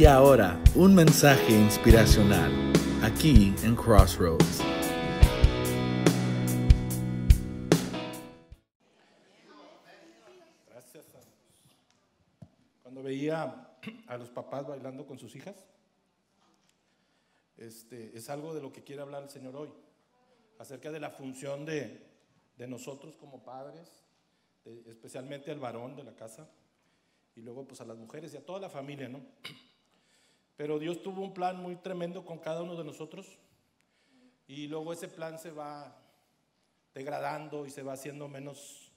ahora, un mensaje inspiracional, aquí en Crossroads. Gracias. Cuando veía a los papás bailando con sus hijas, es algo de lo que quiere hablar el Señor hoy, acerca de la función de nosotros como padres, especialmente al varón de la casa, y luego pues a las mujeres y a toda la familia, ¿no? Pero Dios tuvo un plan muy tremendo con cada uno de nosotros, y luego ese plan se va degradando y se va haciendo menos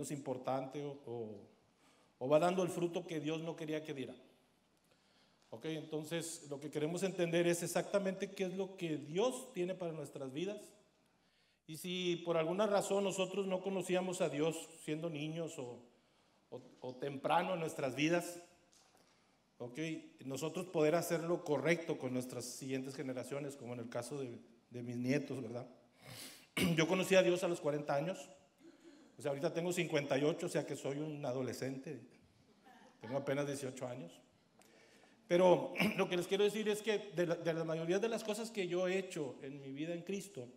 importante o va dando el fruto que Dios no quería que diera. Ok, entonces lo que queremos entender es exactamente qué es lo que Dios tiene para nuestras vidas. Y si por alguna razón nosotros no conocíamos a Dios siendo niños o temprano en nuestras vidas, ok, nosotros poder hacer lo correcto con nuestras siguientes generaciones, como en el caso de mis nietos, ¿verdad? Yo conocí a Dios a los 40 años, o sea, ahorita tengo 58, o sea que soy un adolescente, tengo apenas 18 años. Pero lo que les quiero decir es que de la mayoría de las cosas que yo he hecho en mi vida en Cristo,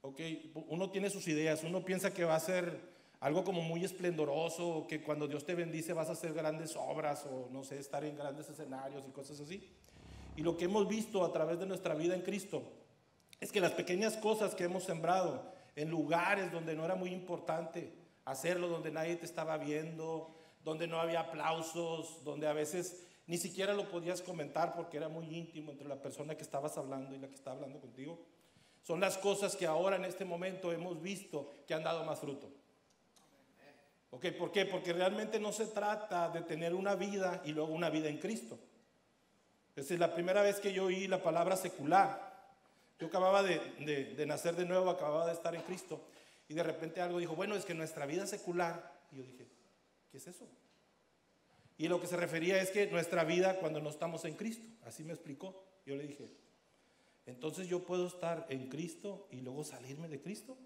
okay, uno tiene sus ideas, uno piensa que va a ser algo como muy esplendoroso, que cuando Dios te bendice vas a hacer grandes obras o no sé, estar en grandes escenarios y cosas así. Y lo que hemos visto a través de nuestra vida en Cristo es que las pequeñas cosas que hemos sembrado en lugares donde no era muy importante hacerlo, donde nadie te estaba viendo, donde no había aplausos, donde a veces ni siquiera lo podías comentar porque era muy íntimo entre la persona que estabas hablando y la que está hablando contigo. Son las cosas que ahora en este momento hemos visto que han dado más fruto. Okay, ¿por qué? Porque realmente no se trata de tener una vida y luego una vida en Cristo. Esa es la primera vez que yo oí la palabra secular. Yo acababa de nacer de nuevo, acababa de estar en Cristo y de repente algo dijo, bueno, es que nuestra vida secular. Y yo dije, ¿qué es eso? Y lo que se refería es que nuestra vida cuando no estamos en Cristo, así me explicó. Yo le dije, entonces yo puedo estar en Cristo y luego salirme de Cristo.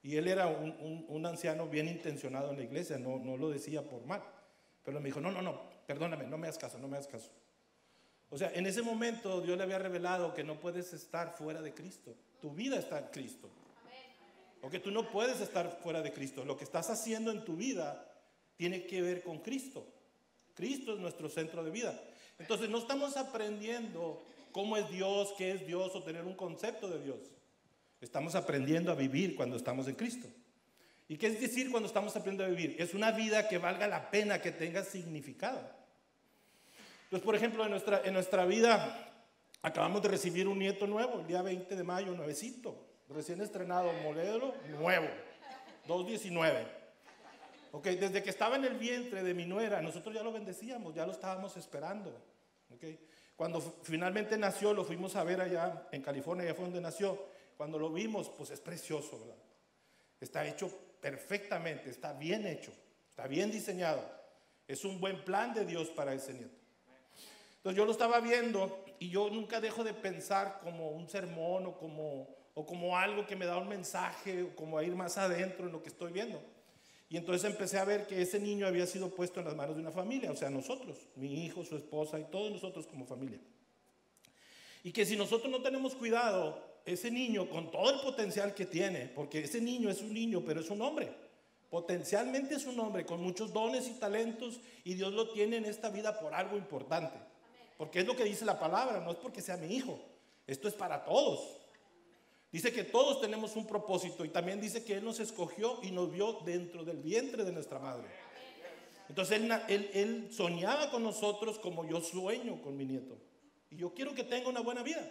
Y él era un anciano bien intencionado en la iglesia, no lo decía por mal. Pero me dijo, no, perdóname, no me hagas caso. O sea, en ese momento Dios le había revelado que no puedes estar fuera de Cristo. Tu vida está en Cristo. O que tú no puedes estar fuera de Cristo. Lo que estás haciendo en tu vida tiene que ver con Cristo. Cristo es nuestro centro de vida. Entonces no estamos aprendiendo cómo es Dios, qué es Dios o tener un concepto de Dios. Estamos aprendiendo a vivir cuando estamos en Cristo. ¿Y qué es decir cuando estamos aprendiendo a vivir? Es una vida que valga la pena, que tenga significado. Entonces, por ejemplo, en nuestra vida acabamos de recibir un nieto nuevo, el día 20 de mayo, nuevecito, recién estrenado, modelo nuevo, 219. Okay, desde que estaba en el vientre de mi nuera, nosotros ya lo bendecíamos, ya lo estábamos esperando. Okay. Cuando finalmente nació, lo fuimos a ver allá en California, allá fue donde nació. Cuando lo vimos, pues es precioso, ¿verdad? Está hecho perfectamente, está bien hecho, está bien diseñado. Es un buen plan de Dios para ese nieto. Entonces yo lo estaba viendo y yo nunca dejo de pensar como un sermón o como algo que me da un mensaje, o como a ir más adentro en lo que estoy viendo. Y entonces empecé a ver que ese niño había sido puesto en las manos de una familia, o sea, nosotros, mi hijo, su esposa y todos nosotros como familia. Y que si nosotros no tenemos cuidado, ese niño con todo el potencial que tiene, porque ese niño es un niño, pero es un hombre, potencialmente es un hombre con muchos dones y talentos y Dios lo tiene en esta vida por algo importante. Porque es lo que dice la palabra, no es porque sea mi hijo, esto es para todos. Dice que todos tenemos un propósito y también dice que Él nos escogió y nos vio dentro del vientre de nuestra madre. Entonces Él soñaba con nosotros como yo sueño con mi nieto. Y yo quiero que tenga una buena vida.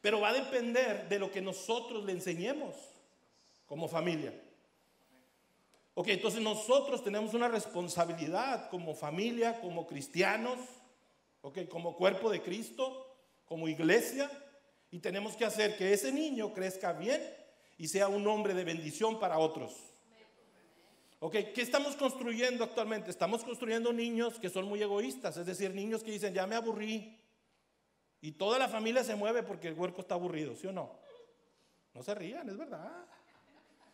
Pero va a depender de lo que nosotros le enseñemos como familia. Ok, entonces nosotros tenemos una responsabilidad como familia, como cristianos, okay, como cuerpo de Cristo, como iglesia. Y tenemos que hacer que ese niño crezca bien y sea un hombre de bendición para otros. Ok, ¿qué estamos construyendo actualmente? Estamos construyendo niños que son muy egoístas, es decir, niños que dicen, ya me aburrí. Y toda la familia se mueve porque el huerco está aburrido, ¿sí o no? No se rían, es verdad.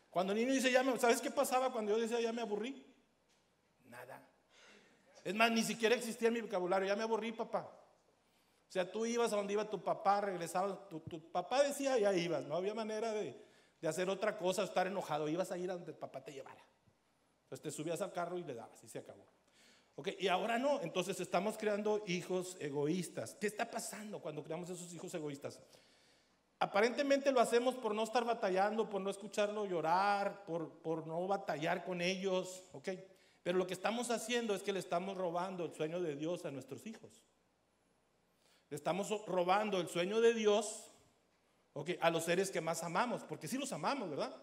Cuando el niño dice, ¿sabes qué pasaba cuando yo decía, ya me aburrí? Nada. Es más, ni siquiera existía en mi vocabulario. Ya me aburrí, papá. O sea, tú ibas a donde iba tu papá, regresabas. Tu papá decía, ya ibas. No había manera de hacer otra cosa, estar enojado. Ibas a ir a donde el papá te llevara. Entonces te subías al carro y le dabas y se acabó. Okay, y ahora no. Entonces estamos creando hijos egoístas. ¿Qué está pasando cuando creamos esos hijos egoístas? Aparentemente lo hacemos por no estar batallando, por no escucharlo llorar, por no batallar con ellos, ¿ok? Pero lo que estamos haciendo es que le estamos robando el sueño de Dios a nuestros hijos. Le estamos robando el sueño de Dios, ¿ok?, a los seres que más amamos, porque sí los amamos, ¿verdad?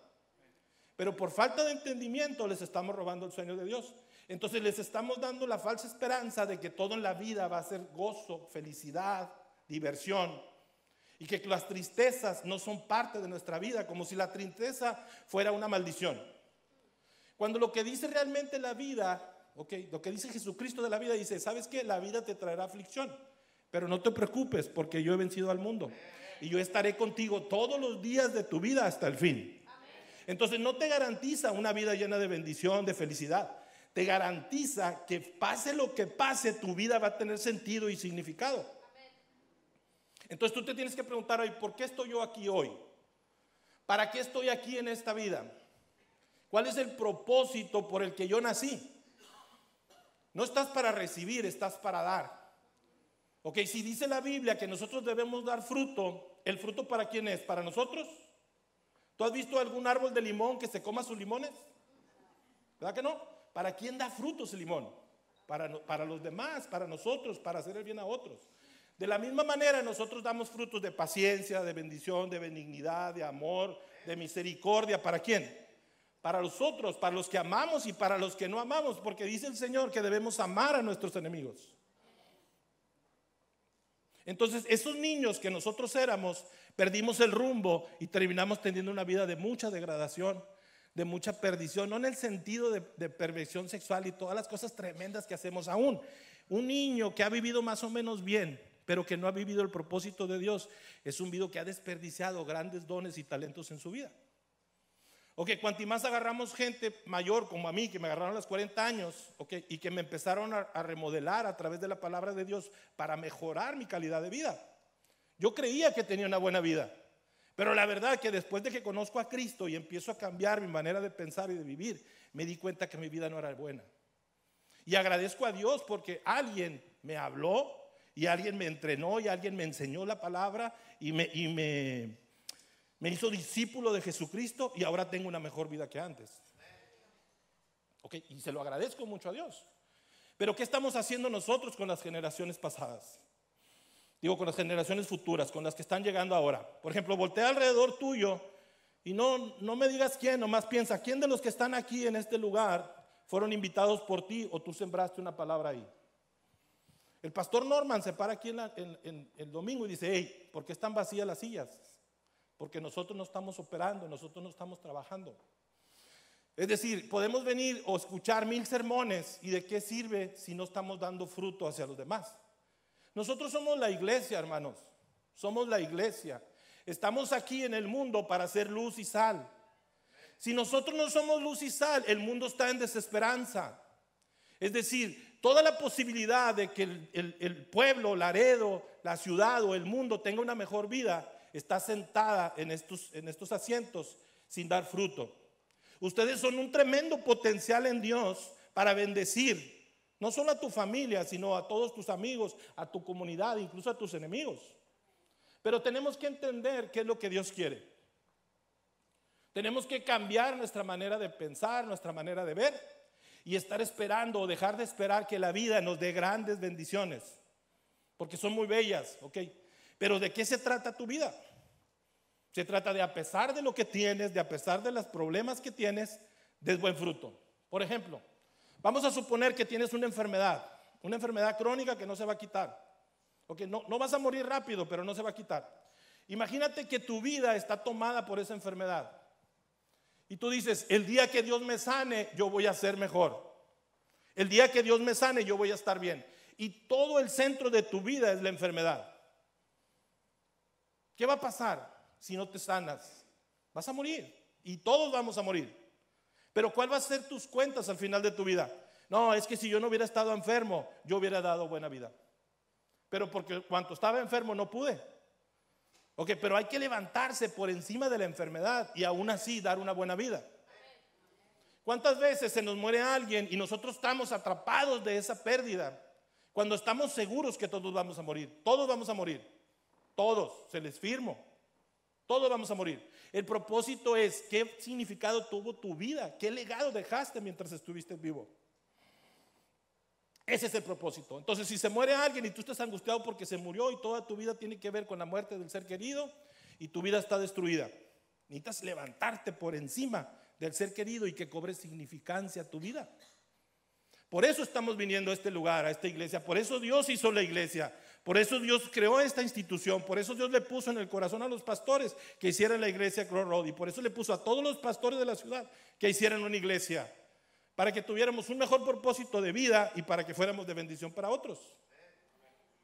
Pero por falta de entendimiento les estamos robando el sueño de Dios. Entonces les estamos dando la falsa esperanza de que todo en la vida va a ser gozo, felicidad, diversión. Y que las tristezas no son parte de nuestra vida, como si la tristeza fuera una maldición. Cuando lo que dice realmente la vida, okay, lo que dice Jesucristo de la vida, dice, ¿sabes qué? La vida te traerá aflicción, pero no te preocupes porque yo he vencido al mundo. Y yo estaré contigo todos los días de tu vida hasta el fin. Entonces no te garantiza una vida llena de bendición, de felicidad. Te garantiza que pase lo que pase, tu vida va a tener sentido y significado. Entonces tú te tienes que preguntar hoy, ¿por qué estoy yo aquí hoy? ¿Para qué estoy aquí en esta vida? ¿Cuál es el propósito por el que yo nací? No estás para recibir, estás para dar. Ok, si dice la Biblia que nosotros debemos dar fruto, ¿el fruto para quién es? ¿Para nosotros? ¿Tú has visto algún árbol de limón que se coma sus limones? ¿Verdad que no? ¿Para quién da fruto ese limón? Para los demás, para nosotros, para hacer el bien a otros. De la misma manera nosotros damos frutos de paciencia, de bendición, de benignidad, de amor, de misericordia. ¿Para quién? Para los otros, para los que amamos y para los que no amamos, porque dice el Señor que debemos amar a nuestros enemigos. Entonces esos niños que nosotros éramos, perdimos el rumbo y terminamos teniendo una vida de mucha degradación, de mucha perdición, no en el sentido de perversión sexual y todas las cosas tremendas que hacemos aún. Un niño que ha vivido más o menos bien, pero que no ha vivido el propósito de Dios, es un niño que ha desperdiciado grandes dones y talentos en su vida. Ok, cuanto más agarramos gente mayor como a mí, que me agarraron a los 40 años, okay, y que me empezaron a remodelar a través de la palabra de Dios para mejorar mi calidad de vida. Yo creía que tenía una buena vida, pero la verdad que después de que conozco a Cristo y empiezo a cambiar mi manera de pensar y de vivir, me di cuenta que mi vida no era buena. Y agradezco a Dios porque alguien me habló y alguien me entrenó y alguien me enseñó la palabra y me hizo discípulo de Jesucristo y ahora tengo una mejor vida que antes. Okay, y se lo agradezco mucho a Dios. Pero ¿qué estamos haciendo nosotros con las generaciones pasadas? Digo, con las generaciones futuras, con las que están llegando ahora. Por ejemplo, voltea alrededor tuyo y no me digas quién, nomás piensa, ¿quién de los que están aquí en este lugar fueron invitados por ti o tú sembraste una palabra ahí? El pastor Norman se para aquí en el domingo y dice, hey, ¿por qué están vacías las sillas? Porque nosotros no estamos operando, nosotros no estamos trabajando. Es decir, podemos venir o escuchar 1000 sermones y ¿de qué sirve si no estamos dando fruto hacia los demás? Nosotros somos la iglesia, hermanos, somos la iglesia. Estamos aquí en el mundo para hacer luz y sal. Si nosotros no somos luz y sal, el mundo está en desesperanza. Es decir, toda la posibilidad de que el pueblo, Laredo, la ciudad o el mundo tenga una mejor vida está sentada en estos asientos sin dar fruto. Ustedes son un tremendo potencial en Dios para bendecir no solo a tu familia, sino a todos tus amigos, a tu comunidad, incluso a tus enemigos. Pero tenemos que entender qué es lo que Dios quiere. Tenemos que cambiar nuestra manera de pensar, nuestra manera de ver y estar esperando o dejar de esperar que la vida nos dé grandes bendiciones, porque son muy bellas, ¿ok? Pero ¿de qué se trata tu vida? Se trata de, a pesar de lo que tienes, de a pesar de los problemas que tienes, des buen fruto. Por ejemplo, vamos a suponer que tienes una enfermedad crónica que no se va a quitar. ¿Ok? No vas a morir rápido, pero no se va a quitar. Imagínate que tu vida está tomada por esa enfermedad. Y tú dices, el día que Dios me sane, yo voy a ser mejor. El día que Dios me sane, yo voy a estar bien. Y todo el centro de tu vida es la enfermedad. ¿Qué va a pasar si no te sanas? Vas a morir. Y todos vamos a morir. Pero ¿cuál va a ser tus cuentas al final de tu vida? No, es que si yo no hubiera estado enfermo, yo hubiera dado buena vida. Pero porque cuando estaba enfermo no pude. Ok, pero hay que levantarse por encima de la enfermedad y aún así dar una buena vida. ¿Cuántas veces se nos muere alguien y nosotros estamos atrapados de esa pérdida? Cuando estamos seguros que todos vamos a morir. Todos vamos a morir. Todos, se les firmo. Todos vamos a morir. El propósito es qué significado tuvo tu vida, qué legado dejaste mientras estuviste vivo. Ese es el propósito. Entonces, si se muere alguien y tú estás angustiado porque se murió y toda tu vida tiene que ver con la muerte del ser querido y tu vida está destruida, necesitas levantarte por encima del ser querido y que cobre significancia a tu vida. Por eso estamos viniendo a este lugar, a esta iglesia. Por eso Dios hizo la iglesia. Por eso Dios creó esta institución. Por eso Dios le puso en el corazón a los pastores que hicieran la iglesia Crossroad. Y por eso le puso a todos los pastores de la ciudad que hicieran una iglesia. Para que tuviéramos un mejor propósito de vida y para que fuéramos de bendición para otros.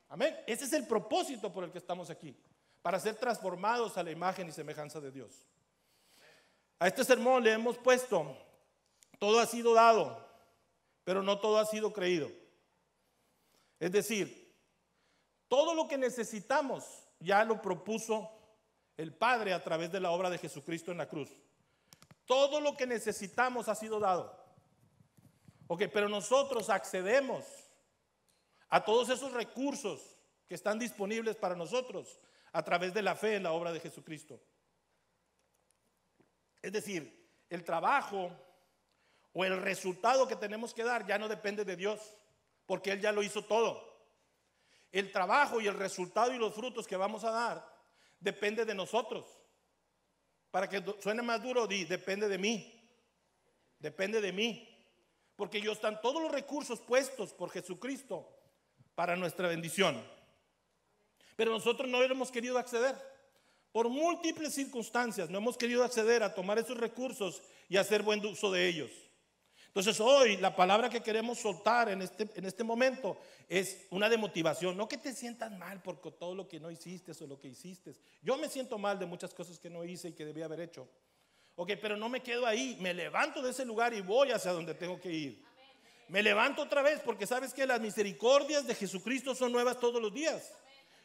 Amén. Ese es el propósito por el que estamos aquí. Para ser transformados a la imagen y semejanza de Dios. A este sermón le hemos puesto: todo ha sido dado, pero no todo ha sido creído. Es decir, todo lo que necesitamos ya lo propuso el Padre a través de la obra de Jesucristo en la cruz. Todo lo que necesitamos ha sido dado. Ok, pero nosotros accedemos a todos esos recursos que están disponibles para nosotros a través de la fe en la obra de Jesucristo. Es decir, el trabajo o el resultado que tenemos que dar ya no depende de Dios, porque Él ya lo hizo todo. El trabajo y el resultado y los frutos que vamos a dar depende de nosotros. Para que suene más duro, depende de mí. Depende de mí. Porque ya están todos los recursos puestos por Jesucristo para nuestra bendición. Pero nosotros no hemos querido acceder. Por múltiples circunstancias no hemos querido acceder a tomar esos recursos y hacer buen uso de ellos. Entonces hoy la palabra que queremos soltar en este momento es una de motivación. No que te sientas mal por todo lo que no hiciste o lo que hiciste. Yo me siento mal de muchas cosas que no hice y que debía haber hecho. Ok, pero no me quedo ahí, me levanto de ese lugar y voy hacia donde tengo que ir. Me levanto otra vez porque sabes que las misericordias de Jesucristo son nuevas todos los días.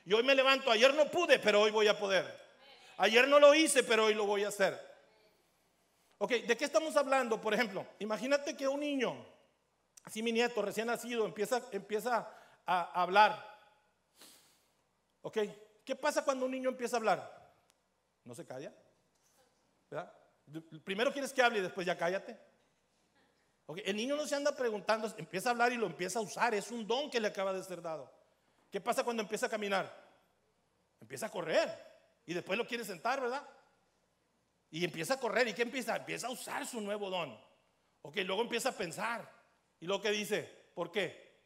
Y hoy me levanto, ayer no pude, pero hoy voy a poder. Ayer no lo hice, pero hoy lo voy a hacer. Ok, ¿de qué estamos hablando? Por ejemplo, imagínate que un niño, así mi nieto recién nacido, empieza a hablar. Ok, ¿qué pasa cuando un niño empieza a hablar? ¿No se calla? ¿Verdad? Primero quieres que hable y después ya cállate. Okay. El niño no se anda preguntando, empieza a hablar y lo empieza a usar. Es un don que le acaba de ser dado. ¿Qué pasa cuando empieza a caminar? Empieza a correr y después lo quiere sentar, ¿verdad? Y empieza a correr. ¿Y qué empieza? Empieza a usar su nuevo don. Ok, luego empieza a pensar. Y luego que dice, ¿por qué?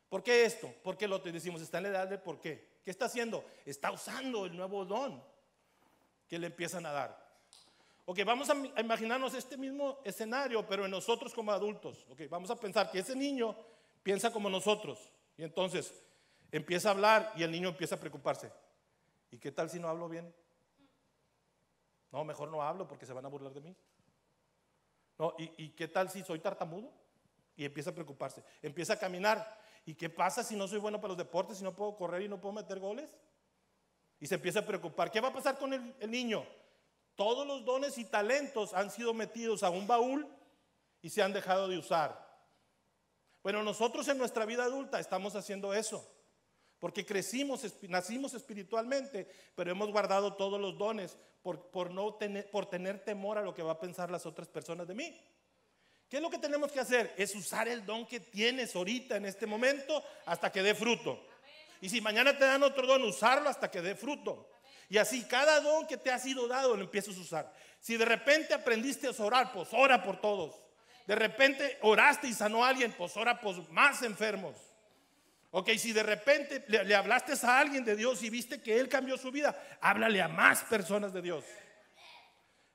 ¿Por qué esto? ¿Por qué lo otro? Y decimos, está en la edad de por qué. ¿Qué está haciendo? Está usando el nuevo don que le empiezan a dar. Ok, vamos a imaginarnos este mismo escenario, pero en nosotros como adultos. Ok, vamos a pensar que ese niño piensa como nosotros. Y entonces empieza a hablar y el niño empieza a preocuparse. ¿Y qué tal si no hablo bien? No, mejor no hablo porque se van a burlar de mí. No, ¿y qué tal si soy tartamudo? Y empieza a preocuparse. Empieza a caminar. ¿Y qué pasa si no soy bueno para los deportes, si no puedo correr y no puedo meter goles? Y se empieza a preocupar. ¿Qué va a pasar con el niño? Todos los dones y talentos han sido metidos a un baúl y se han dejado de usar. Bueno, nosotros en nuestra vida adulta estamos haciendo eso. Porque nacimos espiritualmente, pero hemos guardado todos los dones por tener temor a lo que va a pensar las otras personas de mí. ¿Qué es lo que tenemos que hacer? Es usar el don que tienes ahorita en este momento hasta que dé fruto. Y si mañana te dan otro don, usarlo hasta que dé fruto. Y así cada don que te ha sido dado lo empiezas a usar. Si de repente aprendiste a orar, pues ora por todos. De repente oraste y sanó a alguien, pues ora por más enfermos. Ok, si de repente le hablaste a alguien de Dios y viste que Él cambió su vida, háblale a más personas de Dios.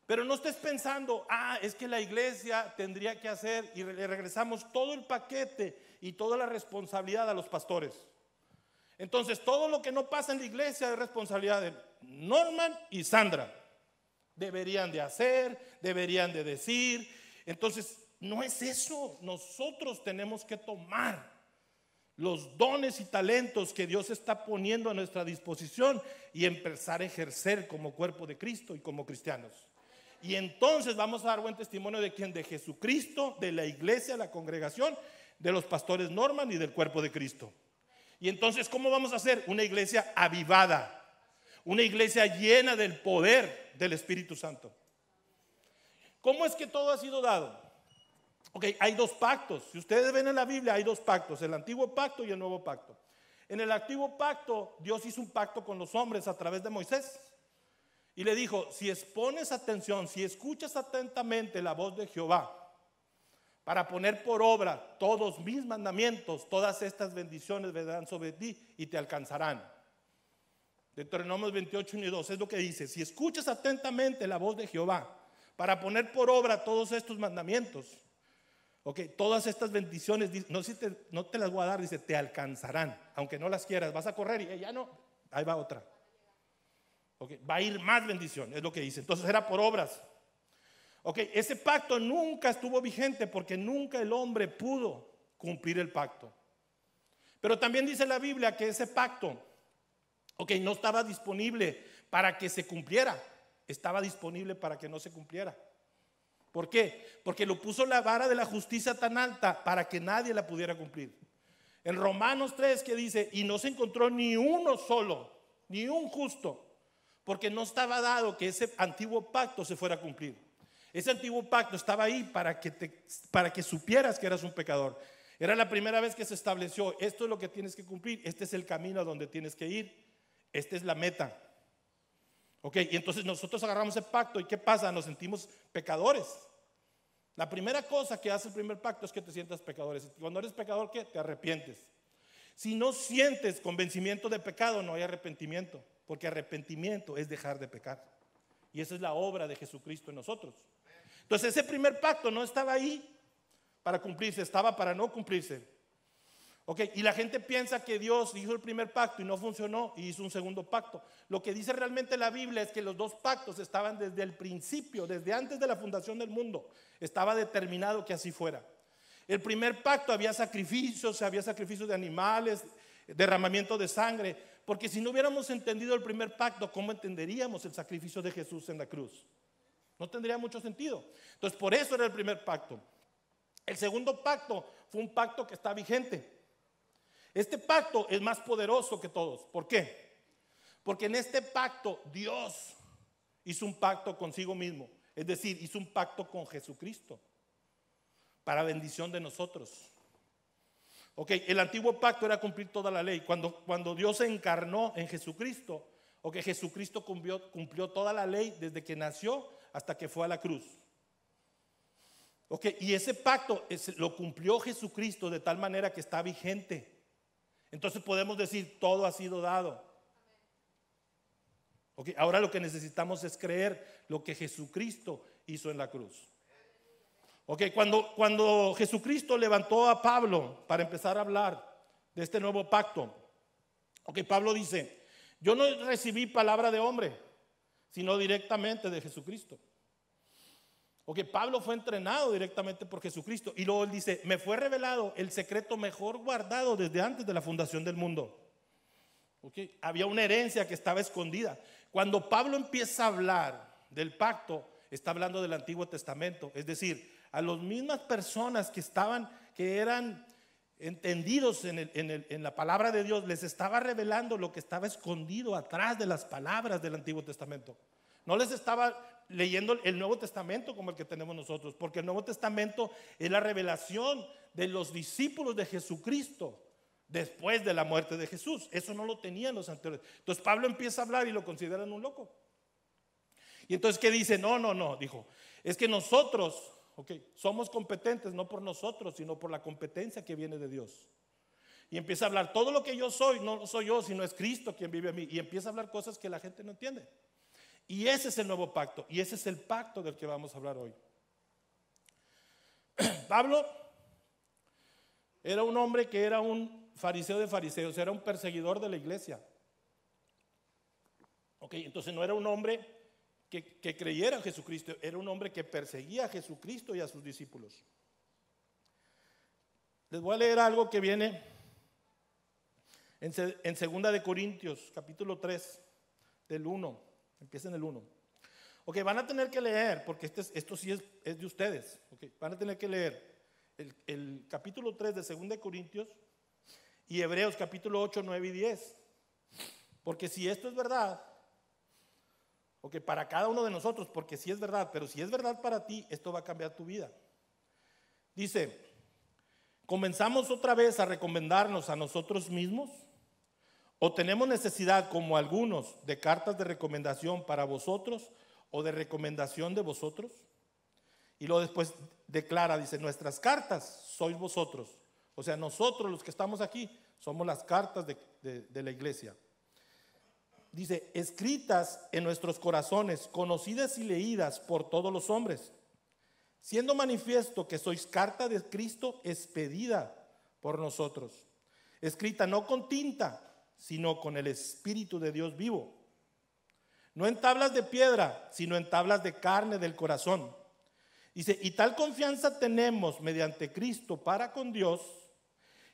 Pero no estés pensando, es que la iglesia tendría que hacer, y le regresamos todo el paquete y toda la responsabilidad a los pastores. Entonces todo lo que no pasa en la iglesia es responsabilidad de Norman y Sandra. Deberían de hacer, deberían de decir. Entonces No es eso. Nosotros tenemos que tomar los dones y talentos que Dios está poniendo a nuestra disposición y empezar a ejercer como cuerpo de Cristo y como cristianos. Y entonces vamos a dar buen testimonio de quién, de Jesucristo, de la iglesia, la congregación, de los pastores Norman y del cuerpo de Cristo. Y entonces, ¿cómo vamos a hacer? Una iglesia avivada, una iglesia llena del poder del Espíritu Santo. ¿Cómo es que todo ha sido dado? Ok, hay dos pactos. Si ustedes ven en la Biblia, hay dos pactos, el antiguo pacto y el nuevo pacto. En el antiguo pacto, Dios hizo un pacto con los hombres a través de Moisés. Y le dijo, si expones atención, si escuchas atentamente la voz de Jehová, para poner por obra todos mis mandamientos, todas estas bendiciones vendrán sobre ti y te alcanzarán. Deuteronomio 28, 1 y 2 es lo que dice, si escuchas atentamente la voz de Jehová, para poner por obra todos estos mandamientos, todas estas bendiciones, no te las voy a dar, dice, te alcanzarán, aunque no las quieras, vas a correr y ya no, ahí va otra. Va a ir más bendición, es lo que dice. Entonces era por obras. Ese pacto nunca estuvo vigente porque nunca el hombre pudo cumplir el pacto. Pero también dice la Biblia que ese pacto, no estaba disponible para que se cumpliera, estaba disponible para que no se cumpliera. ¿Por qué? Porque lo puso la vara de la justicia tan alta para que nadie la pudiera cumplir. En Romanos 3 que dice, y no se encontró ni uno solo, ni un justo, porque no estaba dado que ese antiguo pacto se fuera a cumplir. Ese antiguo pacto estaba ahí para que supieras que eras un pecador. Era la primera vez que se estableció, esto es lo que tienes que cumplir, este es el camino a donde tienes que ir, esta es la meta. Y entonces nosotros agarramos ese pacto y ¿qué pasa? Nos sentimos pecadores. La primera cosa que hace el primer pacto es que te sientas pecadores. Cuando eres pecador, ¿qué? Te arrepientes. Si no sientes convencimiento de pecado, no hay arrepentimiento, porque arrepentimiento es dejar de pecar. Y esa es la obra de Jesucristo en nosotros. Entonces ese primer pacto no estaba ahí para cumplirse, estaba para no cumplirse. Y la gente piensa que Dios hizo el primer pacto y no funcionó y hizo un segundo pacto. Lo que dice realmente la Biblia es que los dos pactos estaban desde el principio, desde antes de la fundación del mundo. Estaba determinado que así fuera. El primer pacto había sacrificios de animales, derramamiento de sangre, porque si no hubiéramos entendido el primer pacto, ¿cómo entenderíamos el sacrificio de Jesús en la cruz? No tendría mucho sentido. Entonces, por eso era el primer pacto. El segundo pacto fue un pacto que está vigente. Este pacto es más poderoso que todos. ¿Por qué? Porque en este pacto Dios hizo un pacto consigo mismo. Es decir, hizo un pacto con Jesucristo para bendición de nosotros. El antiguo pacto era cumplir toda la ley. Cuando Dios se encarnó en Jesucristo, Jesucristo cumplió toda la ley desde que nació hasta que fue a la cruz. Y ese pacto lo cumplió Jesucristo de tal manera que está vigente. Entonces podemos decir, todo ha sido dado. Ahora lo que necesitamos es creer lo que Jesucristo hizo en la cruz. Cuando Jesucristo levantó a Pablo para empezar a hablar de este nuevo pacto, Pablo dice, yo no recibí palabra de hombre, sino directamente de Jesucristo. Pablo fue entrenado directamente por Jesucristo. Y luego él dice, me fue revelado el secreto mejor guardado desde antes de la fundación del mundo. Había una herencia que estaba escondida. Cuando Pablo empieza a hablar del pacto, está hablando del Antiguo Testamento. Es decir, a las mismas personas que eran entendidos en la palabra de Dios, les estaba revelando lo que estaba escondido atrás de las palabras del Antiguo Testamento. No les estaba leyendo el Nuevo Testamento como el que tenemos nosotros, porque el Nuevo Testamento es la revelación de los discípulos de Jesucristo después de la muerte de Jesús. Eso no lo tenían los anteriores. Entonces Pablo empieza a hablar y lo consideran un loco. Y entonces ¿qué dice? No, dijo, es que nosotros somos competentes no por nosotros, sino por la competencia que viene de Dios. Y empieza a hablar, todo lo que yo soy, no soy yo, sino es Cristo quien vive en mí. Y empieza a hablar cosas que la gente no entiende. Y ese es el nuevo pacto, y ese es el pacto del que vamos a hablar hoy. Pablo era un hombre que era un fariseo de fariseos, era un perseguidor de la iglesia. Entonces no era un hombre que creyera en Jesucristo, era un hombre que perseguía a Jesucristo y a sus discípulos. Les voy a leer algo que viene en 2 de Corintios, capítulo 3, del 1. Empieza en el 1. Ok, van a tener que leer, porque esto sí es de ustedes. Okay, van a tener que leer el capítulo 3 de 2 de Corintios y Hebreos capítulo 8, 9 y 10. Porque si esto es verdad, ok, para cada uno de nosotros, porque sí es verdad, pero si es verdad para ti, esto va a cambiar tu vida. Dice, ¿comenzamos otra vez a recomendarnos a nosotros mismos? ¿O tenemos necesidad, como algunos, de cartas de recomendación para vosotros o de recomendación de vosotros? Y luego después declara, dice, nuestras cartas sois vosotros. O sea, nosotros los que estamos aquí somos las cartas de la iglesia. Dice, escritas en nuestros corazones, conocidas y leídas por todos los hombres, siendo manifiesto que sois carta de Cristo expedida por nosotros, escrita no con tinta, sino con el Espíritu de Dios vivo, no en tablas de piedra, sino en tablas de carne del corazón. Dice, y tal confianza tenemos mediante Cristo para con Dios,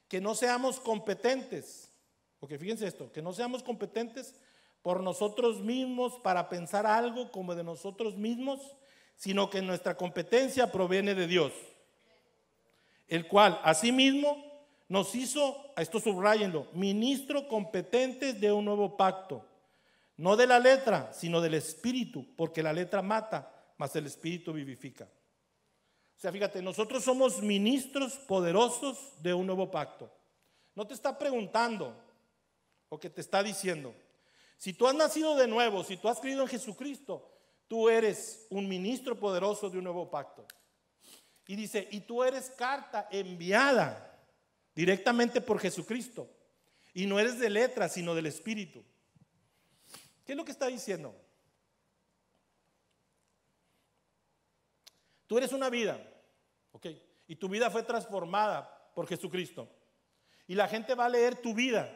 que no seamos competentes, porque fíjense esto, que no seamos competentes por nosotros mismos para pensar algo como de nosotros mismos, sino que nuestra competencia proviene de Dios, el cual asimismo nos hizo, a esto subrayenlo, ministros competentes de un nuevo pacto, no de la letra, sino del Espíritu, porque la letra mata, mas el Espíritu vivifica. O sea, fíjate, nosotros somos ministros poderosos de un nuevo pacto. No te está preguntando o que te está diciendo. Si tú has nacido de nuevo, si tú has creído en Jesucristo, tú eres un ministro poderoso de un nuevo pacto. Y dice, y tú eres carta enviada directamente por Jesucristo. Y no eres de letra, sino del Espíritu. ¿Qué es lo que está diciendo? Tú eres una vida, ¿ok? Y tu vida fue transformada por Jesucristo. Y la gente va a leer tu vida,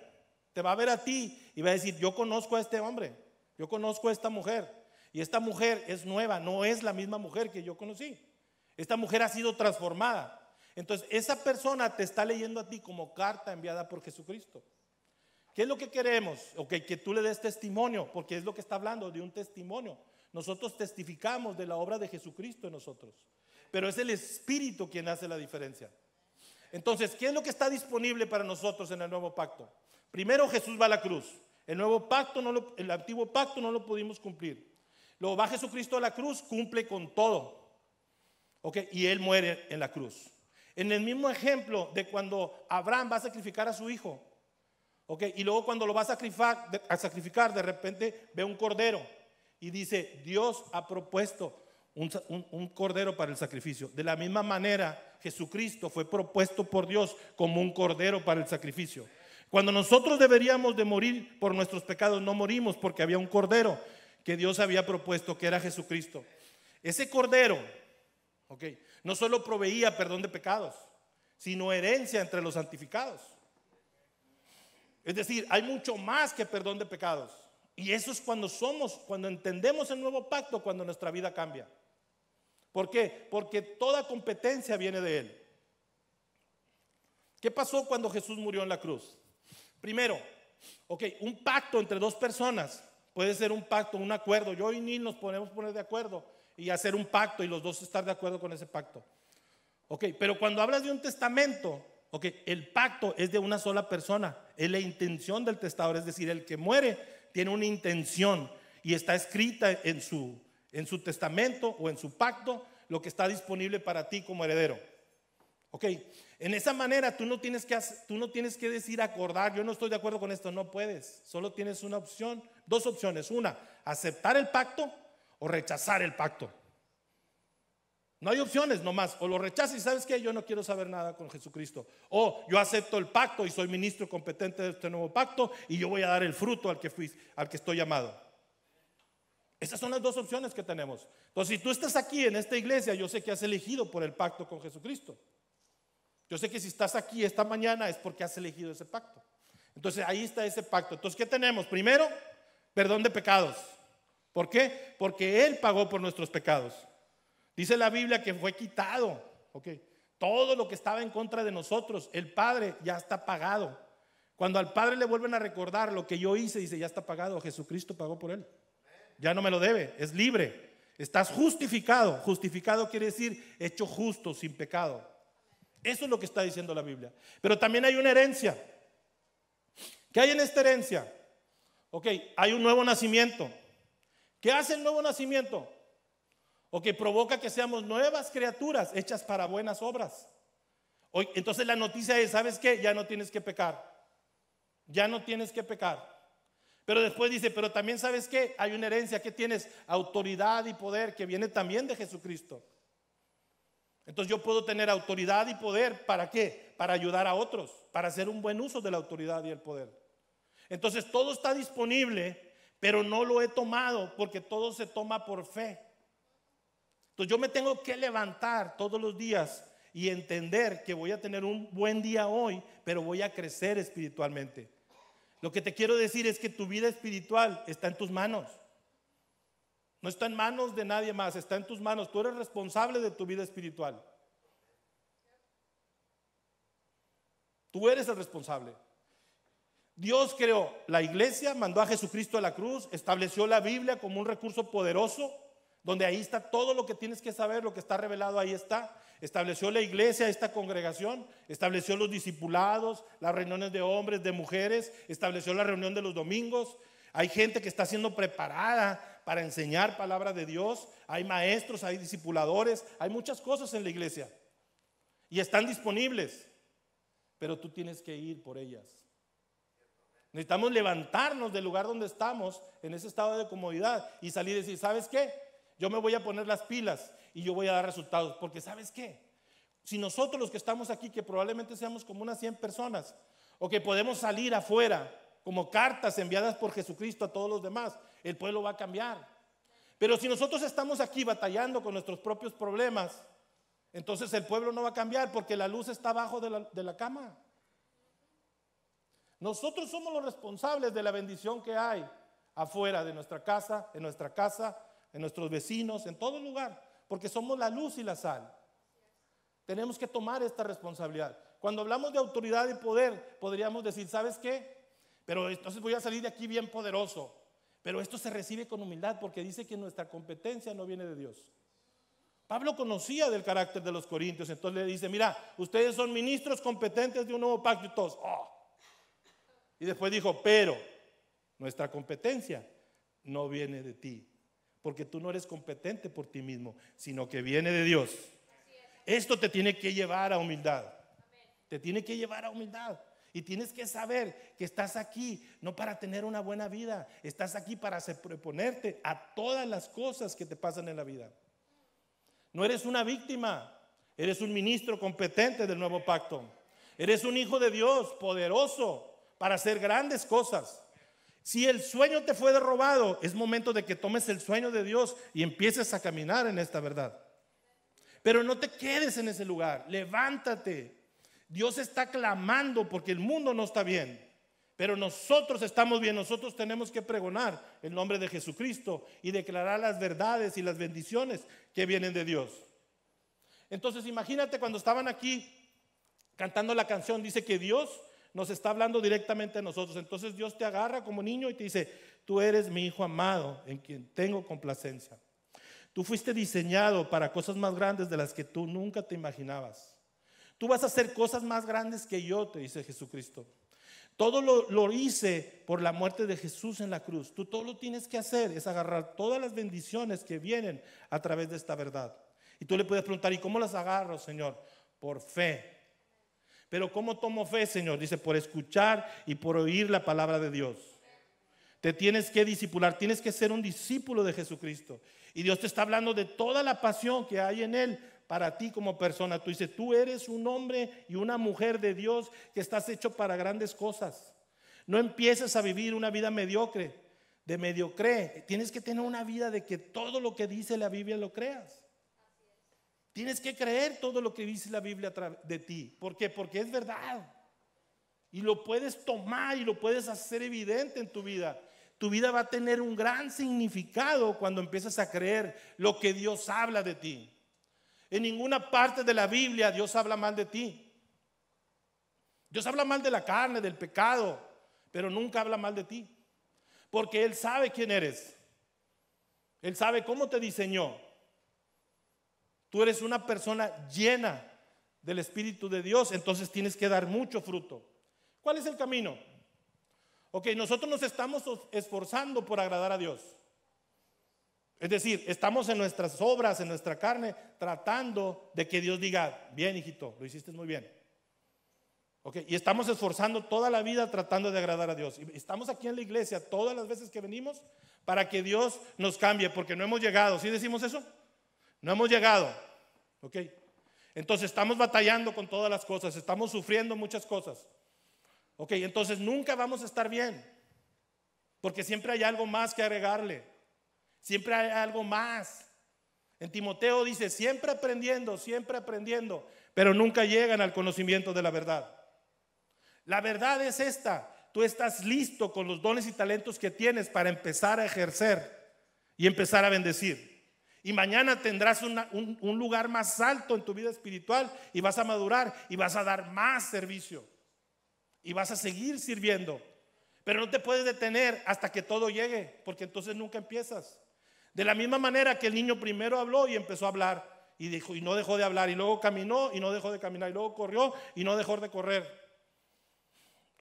te va a ver a ti y va a decir, yo conozco a este hombre, yo conozco a esta mujer. Y esta mujer es nueva, no es la misma mujer que yo conocí. Esta mujer ha sido transformada. Entonces, esa persona te está leyendo a ti como carta enviada por Jesucristo. ¿Qué es lo que queremos? Okay, que tú le des testimonio, porque es lo que está hablando de un testimonio. Nosotros testificamos de la obra de Jesucristo en nosotros, pero es el Espíritu quien hace la diferencia. Entonces, ¿qué es lo que está disponible para nosotros en el nuevo pacto? Primero, Jesús va a la cruz. El nuevo pacto, el antiguo pacto no lo pudimos cumplir. Luego va Jesucristo a la cruz, cumple con todo. Okay, y Él muere en la cruz. En el mismo ejemplo de cuando Abraham va a sacrificar a su hijo. Okay, y luego cuando lo va a sacrificar, de repente ve un cordero. Y dice, Dios ha propuesto un cordero para el sacrificio. De la misma manera, Jesucristo fue propuesto por Dios como un cordero para el sacrificio. Cuando nosotros deberíamos de morir por nuestros pecados, no morimos porque había un cordero que Dios había propuesto, que era Jesucristo. Ese cordero, no solo proveía perdón de pecados, sino herencia entre los santificados. Es decir, hay mucho más que perdón de pecados. Y eso es cuando entendemos el nuevo pacto, cuando nuestra vida cambia. ¿Por qué? Porque toda competencia viene de Él. ¿Qué pasó cuando Jesús murió en la cruz? Primero, un pacto entre dos personas puede ser un pacto, un acuerdo. Yo y Neil nos podemos poner de acuerdo y hacer un pacto y los dos estar de acuerdo con ese pacto. Pero cuando hablas de un testamento, el pacto es de una sola persona, es la intención del testador, es decir, el que muere tiene una intención y está escrita en su testamento o en su pacto lo que está disponible para ti como heredero. En esa manera tú no tienes que decir acordar, yo no estoy de acuerdo con esto, no puedes. Solo tienes una opción, dos opciones. Una, aceptar el pacto o rechazar el pacto. No hay opciones nomás, o lo rechazas y sabes que yo no quiero saber nada con Jesucristo, o yo acepto el pacto y soy ministro competente de este nuevo pacto y yo voy a dar el fruto al que estoy llamado. Esas son las dos opciones que tenemos. Entonces, si tú estás aquí en esta iglesia, yo sé que has elegido por el pacto con Jesucristo. Yo sé que si estás aquí esta mañana es porque has elegido ese pacto. Entonces ahí está ese pacto. Entonces, ¿qué tenemos? Primero, perdón de pecados. ¿Por qué? Porque Él pagó por nuestros pecados. Dice la Biblia que fue quitado Todo lo que estaba en contra de nosotros, el Padre ya está pagado. Cuando al Padre le vuelven a recordar lo que yo hice, dice, ya está pagado, Jesucristo pagó por él. Ya no me lo debe, es libre. Estás justificado. Justificado quiere decir hecho justo, sin pecado. Eso es lo que está diciendo la Biblia. Pero también hay una herencia. ¿Qué hay en esta herencia? Ok, hay un nuevo nacimiento. ¿Qué hace el nuevo nacimiento? Ok, provoca que seamos nuevas criaturas hechas para buenas obras. Entonces la noticia es, ¿sabes qué? Ya no tienes que pecar. Ya no tienes que pecar. Pero después dice, pero también ¿sabes qué? Hay una herencia que tienes, autoridad y poder que viene también de Jesucristo. Entonces yo puedo tener autoridad y poder, ¿para qué? Para ayudar a otros, para hacer un buen uso de la autoridad y el poder. Entonces todo está disponible, pero no lo he tomado porque todo se toma por fe. Entonces yo me tengo que levantar todos los días y entender que voy a tener un buen día hoy, pero voy a crecer espiritualmente. Lo que te quiero decir es que tu vida espiritual está en tus manos. No está en manos de nadie más, está en tus manos. Tú eres responsable de tu vida espiritual. Tú eres el responsable. Dios creó la iglesia, mandó a Jesucristo a la cruz, estableció la Biblia como un recurso poderoso, donde ahí está todo lo que tienes que saber, lo que está revelado ahí está. Estableció la iglesia, esta congregación, estableció los discipulados, las reuniones de hombres, de mujeres, estableció la reunión de los domingos. Hay gente que está siendo preparada para enseñar palabra de Dios. Hay maestros, hay discipuladores, hay muchas cosas en la iglesia y están disponibles, pero tú tienes que ir por ellas. Necesitamos levantarnos del lugar donde estamos, en ese estado de comodidad, y salir y decir, ¿sabes qué? Yo me voy a poner las pilas y yo voy a dar resultados, porque ¿sabes qué? Si nosotros los que estamos aquí, que probablemente seamos como unas 100 personas, o que podemos salir afuera como cartas enviadas por Jesucristo a todos los demás, el pueblo va a cambiar. Pero si nosotros estamos aquí batallando con nuestros propios problemas, entonces el pueblo no va a cambiar, porque la luz está abajo de la cama. Nosotros somos los responsables de la bendición que hay afuera de nuestra casa, en nuestros vecinos, en todo lugar, porque somos la luz y la sal. Tenemos que tomar esta responsabilidad. Cuando hablamos de autoridad y poder, podríamos decir, ¿sabes qué? Pero entonces voy a salir de aquí bien poderoso. Pero esto se recibe con humildad, porque dice que nuestra competencia no viene de Dios. Pablo conocía del carácter de los corintios, entonces le dice, mira, ustedes son ministros competentes de un nuevo pacto, y todos, oh. Y después dijo, pero nuestra competencia no viene de ti, porque tú no eres competente por ti mismo, sino que viene de Dios. Esto te tiene que llevar a humildad. Te tiene que llevar a humildad. Y tienes que saber que estás aquí no para tener una buena vida, estás aquí para sobreponerte a todas las cosas que te pasan en la vida. No eres una víctima, eres un ministro competente del nuevo pacto. Eres un hijo de Dios poderoso para hacer grandes cosas. Si el sueño te fue robado, es momento de que tomes el sueño de Dios y empieces a caminar en esta verdad. Pero no te quedes en ese lugar, levántate. Dios está clamando porque el mundo no está bien, pero nosotros estamos bien. Nosotros tenemos que pregonar el nombre de Jesucristo y declarar las verdades y las bendiciones que vienen de Dios. Entonces imagínate cuando estaban aquí cantando la canción, dice que Dios nos está hablando directamente a nosotros. Entonces Dios te agarra como niño y te dice, tú eres mi hijo amado en quien tengo complacencia. Tú fuiste diseñado para cosas más grandes de las que tú nunca te imaginabas. Tú vas a hacer cosas más grandes que yo, te dice Jesucristo. Todo lo hice por la muerte de Jesús en la cruz. Tú todo lo tienes que hacer es agarrar todas las bendiciones que vienen a través de esta verdad. Y tú le puedes preguntar, ¿y cómo las agarro, Señor? Por fe. Pero ¿cómo tomo fe, Señor? Dice, por escuchar y por oír la palabra de Dios. Te tienes que discipular, tienes que ser un discípulo de Jesucristo. Y Dios te está hablando de toda la pasión que hay en Él para ti como persona. Tú dices, tú eres un hombre y una mujer de Dios que estás hecho para grandes cosas. No empieces a vivir una vida mediocre, de mediocre. Tienes que tener una vida de que todo lo que dice la Biblia lo creas. Tienes que creer todo lo que dice la Biblia de ti. ¿Por qué? Porque es verdad. Y lo puedes tomar y lo puedes hacer evidente en tu vida. Tu vida va a tener un gran significado cuando empiezas a creer lo que Dios habla de ti. En ninguna parte de la Biblia Dios habla mal de ti. Dios habla mal de la carne, del pecado, pero nunca habla mal de ti. Porque Él sabe quién eres. Él sabe cómo te diseñó. Tú eres una persona llena del Espíritu de Dios, entonces tienes que dar mucho fruto. ¿Cuál es el camino? Ok, nosotros nos estamos esforzando por agradar a Dios. Es decir, estamos en nuestras obras, en nuestra carne, tratando de que Dios diga, bien, hijito, lo hiciste muy bien. Okay, y estamos esforzando toda la vida tratando de agradar a Dios. Y estamos aquí en la iglesia todas las veces que venimos para que Dios nos cambie, porque no hemos llegado. ¿Sí decimos eso? No hemos llegado. Ok, entonces estamos batallando con todas las cosas, estamos sufriendo muchas cosas. Ok, entonces nunca vamos a estar bien, porque siempre hay algo más que agregarle. Siempre hay algo más. En Timoteo dice, siempre aprendiendo, pero nunca llegan al conocimiento de la verdad. La verdad es esta: tú estás listo con los dones y talentos que tienes para empezar a ejercer y empezar a bendecir. Y mañana tendrás un lugar más alto en tu vida espiritual y vas a madurar y vas a dar más servicio y vas a seguir sirviendo. Pero no te puedes detener hasta que todo llegue, porque entonces nunca empiezas. De la misma manera que el niño primero habló y empezó a hablar y no dejó de hablar, y luego caminó y no dejó de caminar, y luego corrió y no dejó de correr.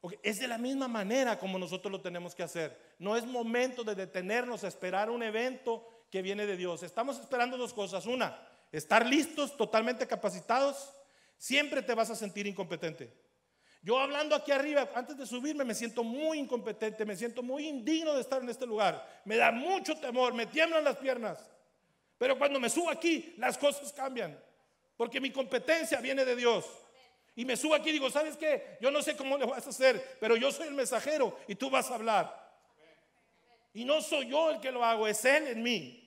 Okay, es de la misma manera como nosotros lo tenemos que hacer. No es momento de detenernos a esperar un evento que viene de Dios. Estamos esperando dos cosas. Una, estar listos, totalmente capacitados. Siempre te vas a sentir incompetente. Yo hablando aquí arriba, antes de subirme, me siento muy incompetente, me siento muy indigno de estar en este lugar. Me da mucho temor, me tiemblan las piernas. Pero cuando me subo aquí, las cosas cambian, porque mi competencia viene de Dios. Y me subo aquí y digo, ¿sabes qué? Yo no sé cómo le vas a hacer, pero yo soy el mensajero y tú vas a hablar. Y no soy yo el que lo hago, es Él en mí.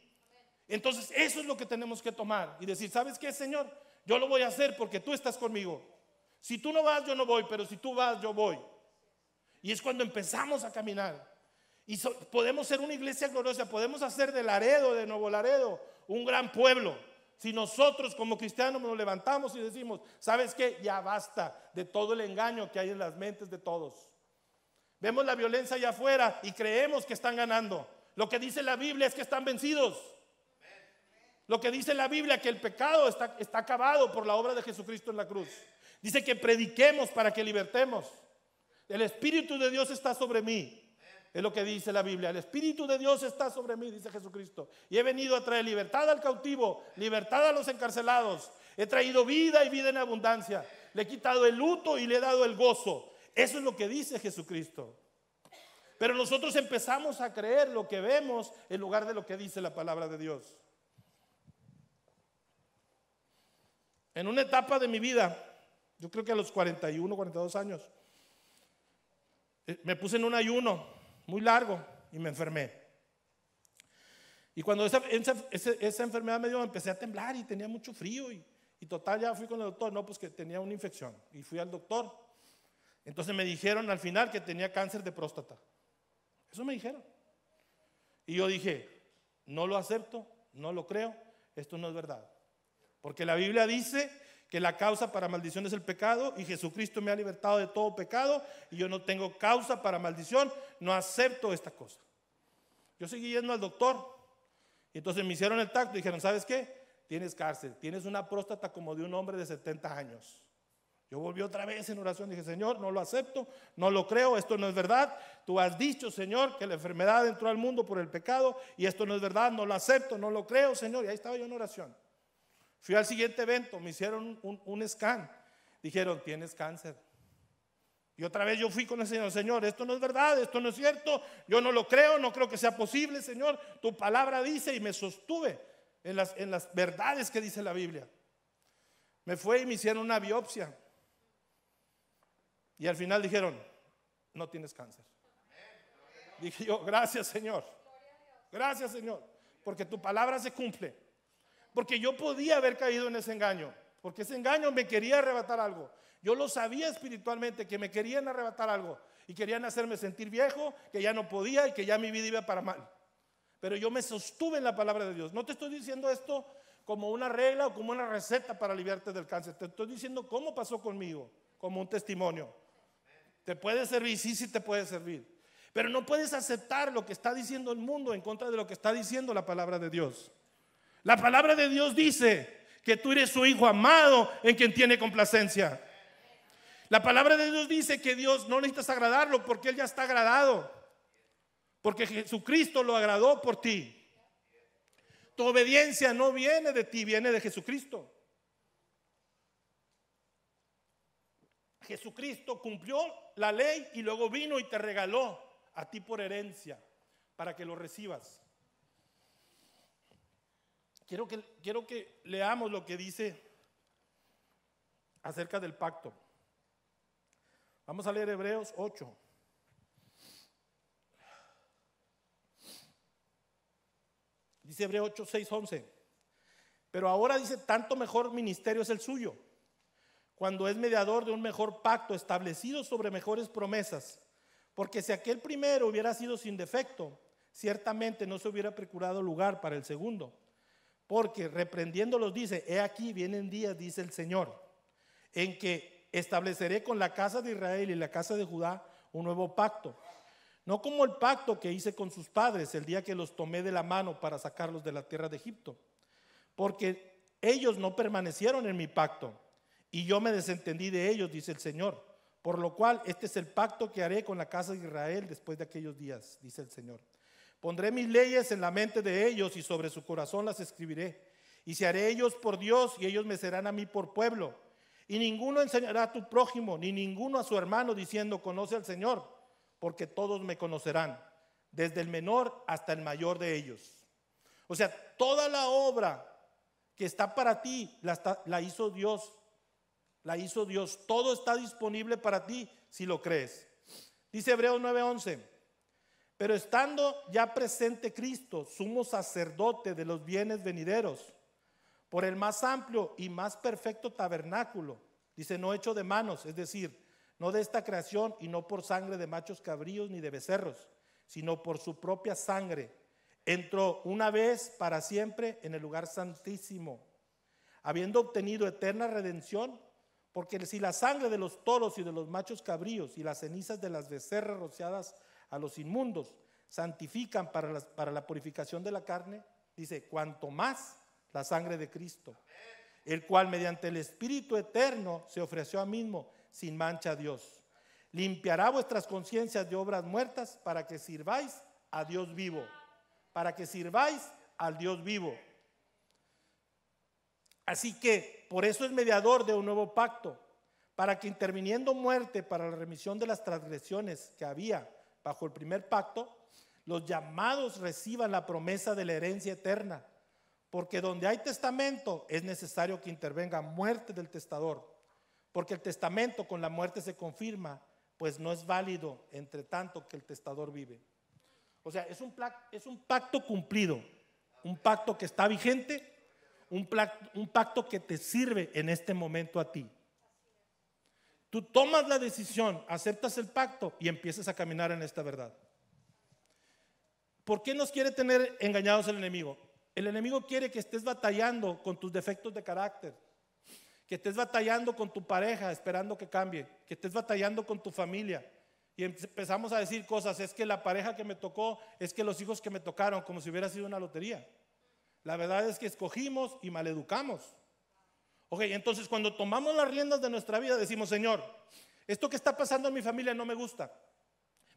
Entonces eso es lo que tenemos que tomar y decir, ¿sabes qué, Señor? Yo lo voy a hacer porque tú estás conmigo. Si tú no vas, yo no voy, pero si tú vas, yo voy. Y es cuando empezamos a caminar. Y podemos ser una iglesia gloriosa, podemos hacer de Laredo, de Nuevo Laredo, un gran pueblo. Si nosotros como cristianos nos levantamos y decimos, ¿sabes qué? Ya basta de todo el engaño que hay en las mentes de todos. Vemos la violencia allá afuera y creemos que están ganando. Lo que dice la Biblia es que están vencidos. Lo que dice la Biblia es que el pecado está acabado por la obra de Jesucristo en la cruz. Dice que prediquemos para que libertemos. El Espíritu de Dios está sobre mí. Es lo que dice la Biblia. El Espíritu de Dios está sobre mí, dice Jesucristo. Y he venido a traer libertad al cautivo, libertad a los encarcelados. He traído vida y vida en abundancia. Le he quitado el luto y le he dado el gozo. Eso es lo que dice Jesucristo. Pero nosotros empezamos a creer lo que vemos en lugar de lo que dice la palabra de Dios. En una etapa de mi vida, yo creo que a los 41, 42 años, me puse en un ayuno muy largo y me enfermé. Y cuando esa enfermedad me dio, empecé a temblar y tenía mucho frío y total ya fui con el doctor, no, pues que tenía una infección. Y fui al doctor. Entonces me dijeron al final que tenía cáncer de próstata. Eso me dijeron. Y yo dije, no lo acepto, no lo creo, esto no es verdad. Porque la Biblia dice que la causa para maldición es el pecado y Jesucristo me ha libertado de todo pecado y yo no tengo causa para maldición, no acepto esta cosa. Yo seguí yendo al doctor y entonces me hicieron el tacto y dijeron, ¿sabes qué? Tienes cáncer, tienes una próstata como de un hombre de 70 años. Yo volví otra vez en oración y dije, Señor, no lo acepto, no lo creo, esto no es verdad. Tú has dicho, Señor, que la enfermedad entró al mundo por el pecado y esto no es verdad, no lo acepto, no lo creo, Señor. Y ahí estaba yo en oración. Fui al siguiente evento, me hicieron un scan. Dijeron, tienes cáncer. Y otra vez yo fui con el Señor, Señor, esto no es verdad, esto no es cierto, yo no lo creo, no creo que sea posible, Señor. Tu palabra dice, y me sostuve en las verdades que dice la Biblia. Me fue y me hicieron una biopsia. Y al final dijeron, no tienes cáncer. Dije yo, gracias, Señor. Gracias, Señor, porque tu palabra se cumple. Porque yo podía haber caído en ese engaño, porque ese engaño me quería arrebatar algo. Yo lo sabía espiritualmente, que me querían arrebatar algo y querían hacerme sentir viejo, que ya no podía y que ya mi vida iba para mal. Pero yo me sostuve en la palabra de Dios. No te estoy diciendo esto como una regla o como una receta para aliviarte del cáncer. Te estoy diciendo cómo pasó conmigo, como un testimonio. ¿Te puede servir? Sí, sí te puede servir. Pero no puedes aceptar lo que está diciendo el mundo en contra de lo que está diciendo la palabra de Dios. La palabra de Dios dice que tú eres su hijo amado en quien tiene complacencia. La palabra de Dios dice que Dios no necesitas agradarlo porque Él ya está agradado. Porque Jesucristo lo agradó por ti. Tu obediencia no viene de ti, viene de Jesucristo. Jesucristo cumplió la ley y luego vino y te regaló a ti por herencia para que lo recibas. Quiero que leamos lo que dice acerca del pacto. Vamos a leer Hebreos 8. Dice Hebreos 8, 6, 11. Pero ahora dice, tanto mejor ministerio es el suyo, cuando es mediador de un mejor pacto establecido sobre mejores promesas. Porque si aquel primero hubiera sido sin defecto, ciertamente no se hubiera procurado lugar para el segundo. Porque reprendiéndolos dice, he aquí vienen días, dice el Señor, en que estableceré con la casa de Israel y la casa de Judá un nuevo pacto. No como el pacto que hice con sus padres el día que los tomé de la mano para sacarlos de la tierra de Egipto. Porque ellos no permanecieron en mi pacto y yo me desentendí de ellos, dice el Señor. Por lo cual este es el pacto que haré con la casa de Israel después de aquellos días, dice el Señor. Pondré mis leyes en la mente de ellos y sobre su corazón las escribiré. Y se haré ellos por Dios y ellos me serán a mí por pueblo. Y ninguno enseñará a tu prójimo, ni ninguno a su hermano diciendo, conoce al Señor, porque todos me conocerán, desde el menor hasta el mayor de ellos. O sea, toda la obra que está para ti, la hizo Dios. La hizo Dios. Todo está disponible para ti si lo crees. Dice Hebreos 9:11. Pero estando ya presente Cristo, sumo sacerdote de los bienes venideros, por el más amplio y más perfecto tabernáculo, dice, no hecho de manos, es decir, no de esta creación y no por sangre de machos cabríos ni de becerros, sino por su propia sangre, entró una vez para siempre en el lugar santísimo, habiendo obtenido eterna redención. Porque si la sangre de los toros y de los machos cabríos y las cenizas de las becerras rociadas a los inmundos santifican para la purificación de la carne, dice, cuanto más la sangre de Cristo, el cual mediante el Espíritu eterno se ofreció a mismo sin mancha a Dios, limpiará vuestras conciencias de obras muertas para que sirváis a Dios vivo, para que sirváis al Dios vivo. Así que por eso es mediador de un nuevo pacto, para que interviniendo muerte para la remisión de las transgresiones que había bajo el primer pacto, los llamados reciban la promesa de la herencia eterna. Porque donde hay testamento es necesario que intervenga muerte del testador, porque el testamento con la muerte se confirma, pues no es válido entre tanto que el testador vive. O sea, es un pacto cumplido, un pacto que está vigente, un pacto que te sirve en este momento a ti. Tú tomas la decisión, aceptas el pacto y empiezas a caminar en esta verdad. ¿Por qué nos quiere tener engañados el enemigo? El enemigo quiere que estés batallando con tus defectos de carácter, que estés batallando con tu pareja esperando que cambie, que estés batallando con tu familia. Y empezamos a decir cosas, es que la pareja que me tocó, es que los hijos que me tocaron, como si hubiera sido una lotería. La verdad es que escogimos y maleducamos. Ok, entonces cuando tomamos las riendas de nuestra vida decimos, Señor, esto que está pasando en mi familia no me gusta,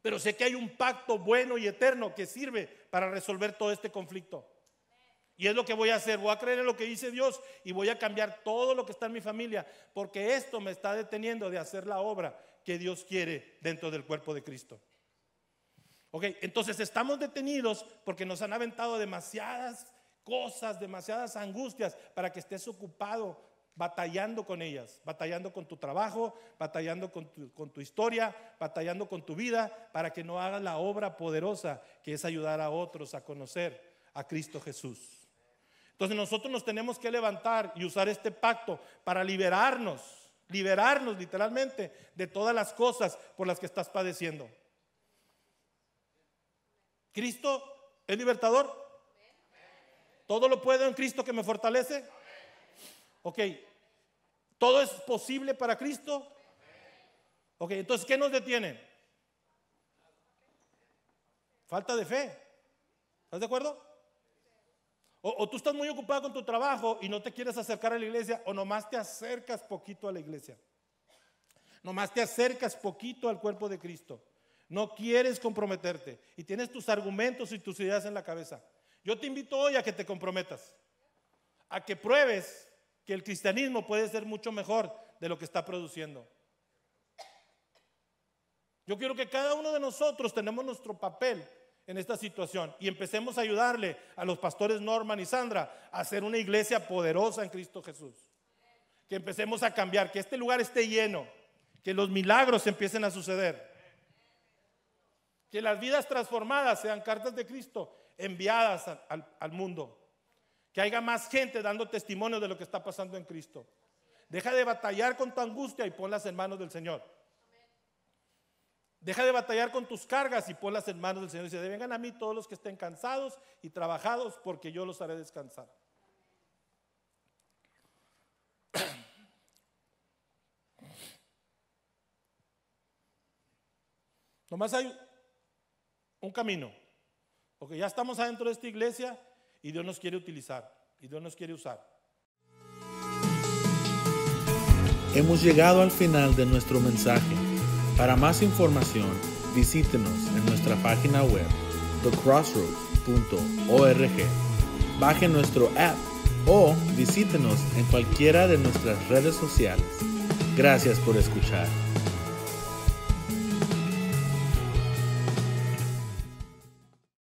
pero sé que hay un pacto bueno y eterno que sirve para resolver todo este conflicto. Y es lo que voy a hacer, voy a creer en lo que dice Dios y voy a cambiar todo lo que está en mi familia, porque esto me está deteniendo de hacer la obra que Dios quiere dentro del cuerpo de Cristo. Ok, entonces estamos detenidos porque nos han aventado demasiadas cosas, demasiadas angustias para que estés ocupado batallando con ellas, batallando con tu trabajo, batallando con tu historia, batallando con tu vida, para que no hagas la obra poderosa que es ayudar a otros a conocer a Cristo Jesús. Entonces nosotros nos tenemos que levantar y usar este pacto para liberarnos literalmente de todas las cosas por las que estás padeciendo. ¿Cristo es libertador? ¿Todo lo puedo en Cristo que me fortalece? Ok. ¿Todo es posible para Cristo? Ok, entonces, ¿qué nos detiene? Falta de fe. ¿Estás de acuerdo? O tú estás muy ocupado con tu trabajo y no te quieres acercar a la iglesia, o nomás te acercas poquito a la iglesia. Nomás te acercas poquito al cuerpo de Cristo. No quieres comprometerte y tienes tus argumentos y tus ideas en la cabeza. Yo te invito hoy a que te comprometas, a que pruebes que el cristianismo puede ser mucho mejor de lo que está produciendo. Yo quiero que cada uno de nosotros tenemos nuestro papel en esta situación y empecemos a ayudarle a los pastores Norman y Sandra a hacer una iglesia poderosa en Cristo Jesús. Que empecemos a cambiar, que este lugar esté lleno, que los milagros empiecen a suceder, que las vidas transformadas sean cartas de Cristo enviadas al mundo, que haya más gente dando testimonio de lo que está pasando en Cristo. Deja de batallar con tu angustia y ponlas en manos del Señor. Deja de batallar con tus cargas y ponlas en manos del Señor. Dice, vengan a mí todos los que estén cansados y trabajados, porque yo los haré descansar. Nomás hay un camino, porque ya estamos adentro de esta iglesia y Dios nos quiere utilizar y Dios nos quiere usar. Hemos llegado al final de nuestro mensaje. Para más información, visítenos en nuestra página web, thecrossroads.org. Baje nuestro app o visítenos en cualquiera de nuestras redes sociales. Gracias por escuchar.